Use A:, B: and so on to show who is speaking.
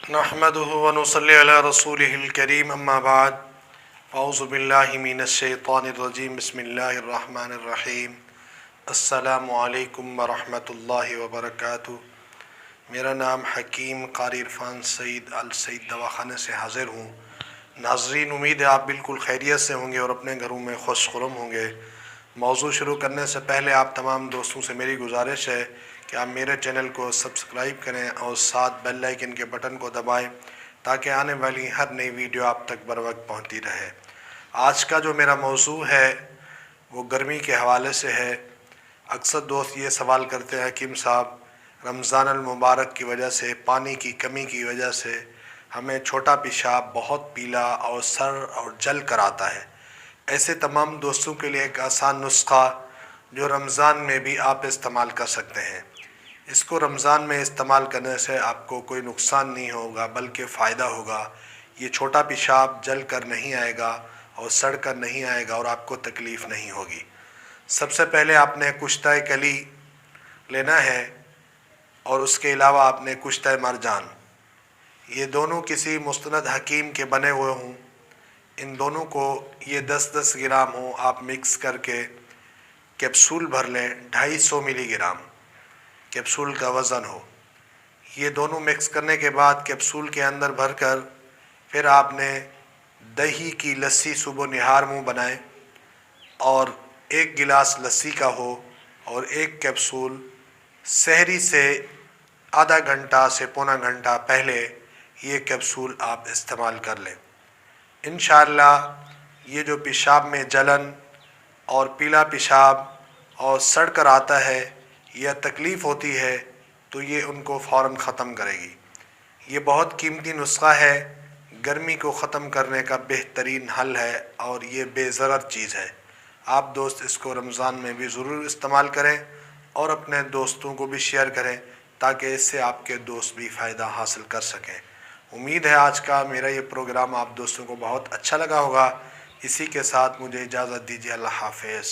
A: नहमदुहु व नुसल्ली अला रसूलिहिल करीम अम्मा बाद औज़ु बिल्लाहि मिनश शैतानिर रजीम बिस्मिल्लाहिर रहमानिर रहीम अस्सलामु अलैकुम व रहमतुल्लाहि व बरकातुहू। मेरा नाम हकीम कारी इरफान सईद अल सईद दवाखाने से हाज़िर हूँ। नाज़रीन, उम्मीद है आप बिल्कुल खैरियत से होंगे और अपने घरों में खुशखुरम होंगे। मौज़ू शुरू करने से पहले आप तमाम दोस्तों से मेरी गुजारिश है कि आप मेरे चैनल को सब्सक्राइब करें और साथ बेल आइकन के बटन को दबाएं ताकि आने वाली हर नई वीडियो आप तक बर वक्त पहुँचती रहे। आज का जो मेरा मौज़ू है वो गर्मी के हवाले से है। अक्सर दोस्त ये सवाल करते हैं हकीम साहब, रमज़ान अल मुबारक की वजह से, पानी की कमी की वजह से हमें छोटा पेशाब बहुत पीला और सर और जल कर आता है। ऐसे तमाम दोस्तों के लिए एक आसान नुस्खा जो रमज़ान में भी आप इस्तेमाल कर सकते हैं। इसको रमज़ान में इस्तेमाल करने से आपको कोई नुकसान नहीं होगा बल्कि फ़ायदा होगा। ये छोटा पेशाब जल कर नहीं आएगा और सड़ कर नहीं आएगा और आपको तकलीफ़ नहीं होगी। सबसे पहले आपने कुश्ता कली लेना है और उसके अलावा आपने कुश्ता मरजान, ये दोनों किसी मुस्तनद हकीम के बने हुए हों। इन दोनों को ये 10-10 ग्राम हो, आप मिक्स करके कैप्सूल भर लें। 250 मिलीग्राम कैप्सूल का वज़न हो। ये दोनों मिक्स करने के बाद कैप्सूल के अंदर भरकर फिर आपने दही की लस्सी सुबह निहार मुँह बनाएं और 1 गिलास लस्सी का हो और 1 कैप्सूल सहरी से आधा घंटा से पौना घंटा पहले ये कैप्सूल आप इस्तेमाल कर लें। इंशाअल्लाह ये जो पेशाब में जलन और पीला पेशाब और सड़ कर आता है या तकलीफ़ होती है तो ये उनको फ़ौरन ख़त्म करेगी। ये बहुत कीमती नुस्खा है, गर्मी को ख़त्म करने का बेहतरीन हल है और ये बेज़रर चीज़ है। आप दोस्त इसको रमज़ान में भी ज़रूर इस्तेमाल करें और अपने दोस्तों को भी शेयर करें ताकि इससे आपके दोस्त भी फ़ायदा हासिल कर सकें। उम्मीद है आज का मेरा ये प्रोग्राम आप दोस्तों को बहुत अच्छा लगा होगा। इसी के साथ मुझे इजाज़त दीजिए। अल्लाह हाफ़िज़।